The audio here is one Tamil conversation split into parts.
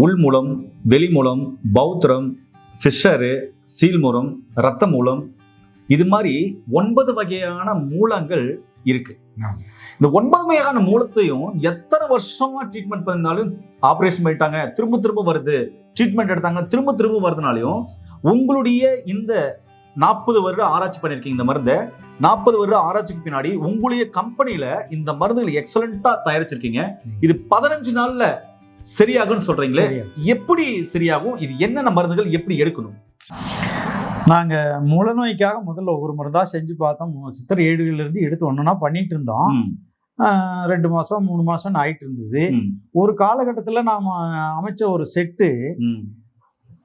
உள்மூலம், வெளிமூலம், பௌத்திரம், ஃபிஷரு, சீல்மூலம், இரத்த மூலம், இது மாதிரி 9 வகையான மூலங்கள் இருக்கு. இந்த 9 வகையான மூலத்தையும் எத்தனை வருஷமா ட்ரீட்மெண்ட் பண்ணாலும், ஆப்ரேஷன் பண்ணிட்டாங்க திரும்ப திரும்ப வருது, ட்ரீட்மெண்ட் எடுத்தாங்க திரும்ப திரும்ப வருதுனாலையும், உங்களுடைய இந்த 40 வருட ஆராய்ச்சி பண்ணிருக்கீங்க இந்த மருந்தை. 40 வருட ஆராய்ச்சிக்கு பின்னாடி உங்களுடைய கம்பெனியில இந்த மருந்துகள் எக்ஸலண்டா தயாரிச்சிருக்கீங்க. இது 15 நாள்ல சரியாகும்னு சொல்றீங்களே, எப்படி சரியாகும்? இது என்னென்ன மருந்துகள், எப்படி எடுக்கணும்? நாங்கள் மூலநோய்க்காக முதல்ல ஒவ்வொரு மருந்தாக செஞ்சு பார்த்தோம். சித்தர் ஏடுகளிலிருந்து எடுத்து ஒன்றுனா பண்ணிட்டு இருந்தோம். 2 மாதம் 3 மாதம்னு ஆயிட்டு இருந்தது. ஒரு காலகட்டத்தில் நாம் அமைச்ச ஒரு செட்டு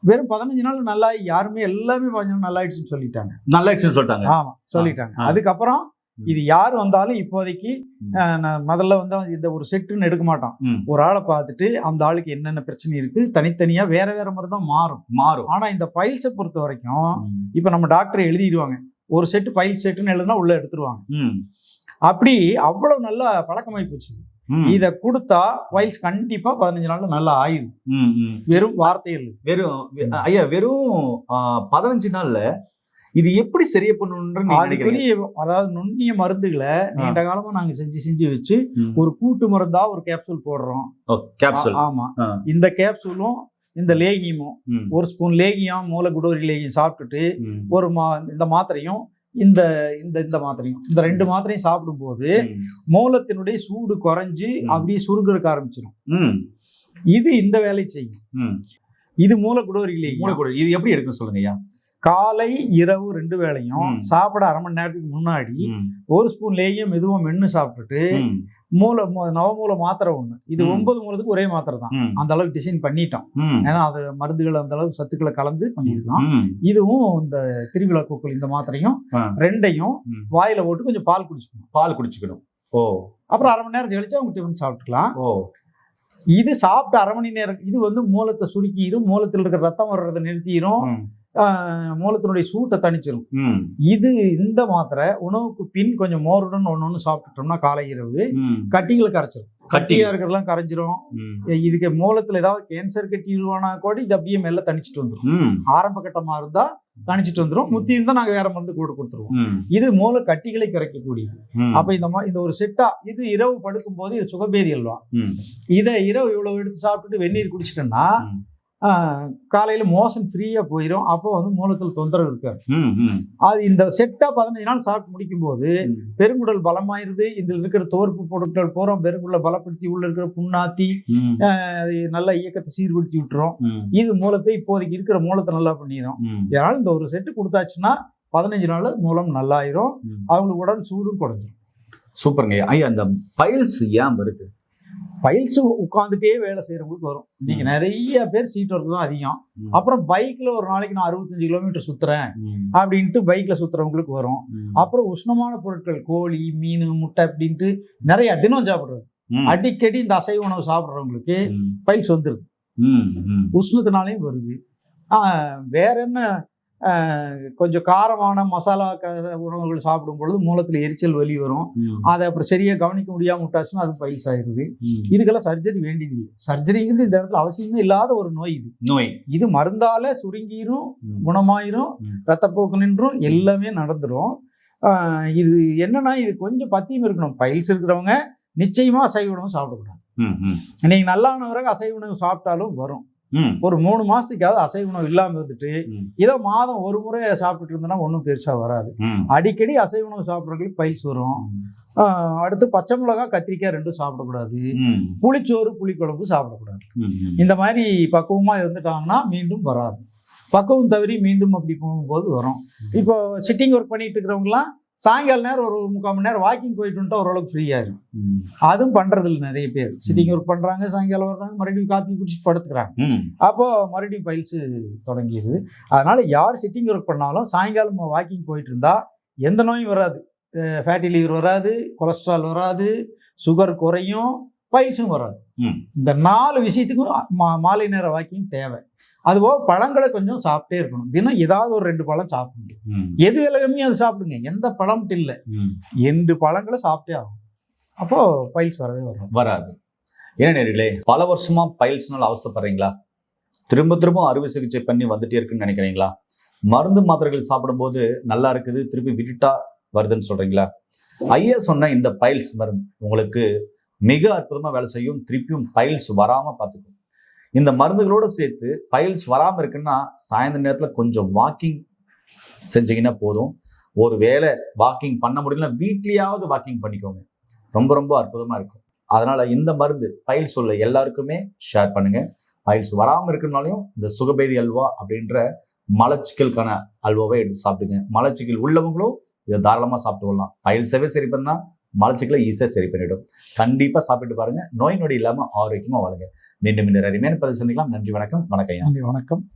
வெறும் 15 நாள் நல்லா, யாருமே எல்லாமே 15 நாள் நல்லா ஆயிடுச்சுன்னு சொல்லிட்டாங்க. நல்லாயிடுச்சுன்னு சொல்லிட்டாங்க. ஆமாம், சொல்லிட்டாங்க. அதுக்கப்புறம் இது யார் வந்தாலும் இப்போதைக்கு முதல்ல வந்து இந்த ஒரு செட்டுன்னு எடுக்க மாட்டோம். ஒரு ஆளை பார்த்துட்டு அந்த ஆளுக்கு என்னென்ன பிரச்சனை இருக்கு தனித்தனியா வேற வேற மாதிரி தான் மாறும். ஆனா இந்த பைல்ஸை பொறுத்த வரைக்கும் இப்ப நம்ம டாக்டர் எழுதிடுவாங்க, ஒரு செட்டு பைல் செட்டுன்னு எழுதுனா உள்ள எடுத்துருவாங்க. அப்படி அவ்வளவு நல்லா பழக்கமாயி போச்சு. இத கொடுத்தா பைல்ஸ் கண்டிப்பா 15 நாள்ல நல்லா ஆயிடும். வெறும் வார்த்தைகள் வெறும் 15 நாள்ல இது எப்படி சரியா பண்ணணும்ன்ற அதாவது நுண்ணிய மருந்துகளை நீண்ட காலமா நாங்க செஞ்சு வச்சு ஒரு கூட்டு மருந்தா ஒரு கேப்சூல் போடுறோம். ஆமா, இந்த கேப்சூலும் இந்த லேகியமும், ஒரு ஸ்பூன் லேகியம் மூலகுடோரி லேகியம் சாப்பிட்டுட்டு ஒரு இந்த மாத்திரையும் இந்த இந்த மாத்திரையும், இந்த 2 மாத்திரையும் சாப்பிடும் போது மூலத்தினுடைய சூடு குறைஞ்சு அப்படியே சுருங்கறதுக்கு ஆரம்பிச்சிடும். இது இந்த வேலை செய்யும். இது மூலகுடோரி லேகியம். இது எப்படி எடுக்கணும் சொல்லுங்க ஐயா? காலை இரவு 2 வேளையும் சாப்பிட அரை மணி நேரத்துக்கு முன்னாடி ஒரு ஸ்பூன் லேகியம் மெதுவும் மென்னு சாப்பிட்டுட்டு நவமூல மாத்திரை 1, இது 9 மூலத்துக்கு ஒரே மாத்திரை தான். அந்த அளவுக்கு டிசைன் பண்ணிட்டோம். ஏன்னா அது மருந்துகள் அந்த அளவுக்கு சத்துக்களை கலந்து பண்ணிருக்கோம். இதுவும் இந்த திருவிழா கூக்கள் இந்த மாத்திரையும் 2ஐயும் வாயில போட்டு கொஞ்சம் பால் குடிச்சுக்கணும். அப்புறம் அரை மணி நேரம் கழிச்சு அவங்க டிஃபன் சாப்பிட்டுக்கலாம். இது சாப்பிட்டு அரை மணி நேரம் இது வந்து மூலத்தை சுருக்கிடும், மூலத்தில் இருக்கிற ரத்தம் வர்றதை நிறுத்திடும், மூலத்தினுடைய சூட்டை தணிச்சிடும். இது இந்த மாத்திரை உணவுக்கு பின் கொஞ்சம் மோருடன் ஒன்னு சாப்பிட்டுட்டோம்னா காலை இரவு கட்டிகளை கரைச்சிடும். கட்டியா இருக்கிறதெல்லாம் கரைஞ்சிரும். இதுக்கு மூலத்துல ஏதாவது கேன்சர் கட்டி உருவானா கூட இது அப்படியே மெல்ல தணிச்சிட்டு வந்துடும். ஆரம்ப கட்டமா இருந்தா தணிச்சிட்டு வந்துடும். முத்தி இருந்தா நாங்க வேற மருந்து கூட கொடுத்துருவோம். இது மூல கட்டிகளை கரைக்கக்கூடியது. அப்ப இந்த ஒரு செட்டா இது இரவு படுக்கும் போது இது சுகபேதி அல்வா. இதை இரவு இவ்வளவு எடுத்து சாப்பிட்டுட்டு வெந்நீர் குடிச்சிட்டோம்னா காலையில மோஷன் ஃப்ரீயா போயிடும். அப்போ வந்து மூலத்தில் தொந்தரவு இருக்காது. அது இந்த செட்டா 15 நாள் சாப்பிட்டு முடிக்கும் போது பெருங்குடல் பலமாயிருது. இதில் இருக்கிற தோற்பு பொருட்கள் பூரா பெருங்குடலை பலப்படுத்தி உள்ள இருக்கிற புண்ணாத்தி நல்ல இயக்கத்தை சீர்படுத்தி விட்டுரும். இது மூலத்தை இப்போதைக்கு இருக்கிற மூலத்தை நல்லா பண்ணிடும். இதனால இந்த ஒரு செட்டு கொடுத்தாச்சுன்னா 15 நாள் மூலம் நல்லாயிரும். அவங்களுக்கு உடல் சூடும் குறைஞ்சிரும். சூப்பருங்க ஐயா. அந்த பைல்ஸ் ஏன் வருது? பைல்ஸ் உட்காந்துட்டே வேலை செய்யறவங்களுக்கு வரும். இன்னைக்கு நிறைய பேர் சீட் ஒர்க் தான் அதிகம். அப்புறம் பைக்ல ஒரு நாளைக்கு நான் 65 கிலோமீட்டர் சுத்துறேன் அப்படின்ட்டு பைக்ல சுத்துறவங்களுக்கு வரும். அப்புறம் உஷ்ணமான பொருட்கள் கோழி, மீன், முட்டை அப்படின்ட்டு நிறைய தினம் சாப்பிடுறது, அடிக்கடி இந்த அசைவ உணவு சாப்பிடுறவங்களுக்கு பைல்ஸ் வந்துருது. உஷ்ணத்தினாலையும் வருது. வேற என்ன, கொஞ்சம் காரமான மசாலா உணவுகள் சாப்பிடும் பொழுது மூலத்தில் எரிச்சல் வலி வரும். அதை அப்புறம் சரியா கவனிக்க முடியாம விட்டாச்சுன்னா அது பைல்ஸ் ஆயிடுது. இதுக்கெல்லாம் சர்ஜரி வேண்டியது. சர்ஜரிங்கிறது இந்த இடத்துல அவசியமே இல்லாத ஒரு நோய். இது மருந்தால சுருங்கிரும், குணமாயிரும், ரத்தப்போக்கு நின்றும், எல்லாமே நடந்துரும். இது என்னன்னா, இது கொஞ்சம் பத்தியம் இருக்கணும். பைல்ஸ் இருக்கிறவங்க நிச்சயமா அசைவ உணவு சாப்பிடக்கூடாது. நீங்க நல்லானவராக அசைவ உணவு சாப்பிட்டாலும் வரும். ஒரு 3 மாசத்துக்காவது அசைவ உணவு இல்லாம இருந்துட்டு இதை மாதம் ஒரு முறை சாப்பிட்டுட்டு இருந்தோம்னா ஒன்றும் பெருசா வராது. அடிக்கடி அசைவ உணவு சாப்பிட்றவங்களுக்கு பைல்ஸ் வரும். அடுத்து பச்சை மிளகாய், கத்திரிக்காய் 2 சாப்பிடக்கூடாது. புளிச்சோறு, புளிக்குழம்பு சாப்பிடக்கூடாது. இந்த மாதிரி பக்குவமா இருந்துட்டாங்கன்னா மீண்டும் வராது. பக்குவம் தவறி மீண்டும் அப்படி போகும்போது வரும். இப்போ சிட்டிங் ஒர்க் பண்ணிட்டு இருக்கிறவங்கலாம் சாயங்கால நேரம் ஒரு 3/4 மணி நேரம் வாக்கிங் போயிட்டு வந்துட்டா ஓரளவுக்கு ஃப்ரீ ஆயிரும். அதுவும் பண்றதில்ல நிறைய பேர். சிட்டிங் ஒர்க் பண்றாங்க, சாயங்காலம் வர்றாங்க, மறுபடியும் காப்பி குடிச்சிட்டு படுத்துக்கிறாங்க. அப்போ மறுபடியும் பைல்ஸ் தொடங்கிடுது. அதனால யார் சிட்டிங் ஒர்க் பண்ணாலும் சாயங்காலம் வாக்கிங் போயிட்டு இருந்தா எந்த நோயும் வராது. ஃபேட்டி லிவர் வராது, கொலஸ்ட்ரால் வராது, சுகர் குறையும், பைல்ஸும் வராது. இந்த 4 விஷயத்துக்கும் மாலை நேர வாக்கிங் தேவை. அதுபோக பழங்களை கொஞ்சம் சாப்பிட்டே இருக்கணும். தினம் ஏதாவது ஒரு 2 பழம் சாப்பிடுங்க. எது விலகமே அது சாப்பிடுங்க. எந்த பழம் இல்லை, 2 பழங்களை சாப்பிட்டே ஆகும். அப்போ பைல்ஸ் வரவே வராது. ஏன்னா நேர்களே, பல வருஷமா பைல்ஸ்னால அவஸ்தைப்படுறீங்களா? திரும்ப திரும்ப அறுவை சிகிச்சை பண்ணி வந்துட்டே இருக்குன்னு நினைக்கிறீங்களா? மருந்து மாத்திரைகள் சாப்பிடும்போது நல்லா இருக்குது, திருப்பி விட்டுட்டா வருதுன்னு சொல்றீங்களா? ஐயா சொன்ன இந்த பைல்ஸ் மருந்து உங்களுக்கு மிக அற்புதமா வேலை செய்யும். திருப்பியும் பைல்ஸ் வராம பார்த்துக்கும். இந்த மருந்துகளோடு சேர்த்து பைல்ஸ் வராம இருக்குன்னா சாயந்தர நேரத்துல கொஞ்சம் வாக்கிங் செஞ்சீங்கன்னா போதும். ஒரு வேளை வாக்கிங் பண்ண முடியலன்னா வீட்லயாவது வாக்கிங் பண்ணிக்கோங்க. ரொம்ப ரொம்ப அற்புதமா இருக்கும். அதனால இந்த மருந்து பைல்ஸ் உள்ள எல்லாருக்குமே ஷேர் பண்ணுங்க. பைல்ஸ் வராம இருக்குனாலையும் இந்த சுகபேதி அல்வா அப்படின்ற மலச்சிக்கலுக்கான அல்வாவை எடுத்து சாப்பிடுங்க. மலச்சிக்கல் உள்ளவங்களும் இதை தாராளமா சாப்பிட்டு கொள்ளலாம். பைல்ஸவே சரி பண்ணா மலச்சிக்கலை ஈஸியா சரி பண்ணிடும். கண்டிப்பா சாப்பிட்டு பாருங்க. நோய் நொடி இல்லாம ஆரோக்கியமா வாழுங்க. மீண்டும் அருமையான பதிவு சந்திக்கலாம். நன்றி, வணக்கம். வணக்கம் ஐயா. நன்றி, வணக்கம்.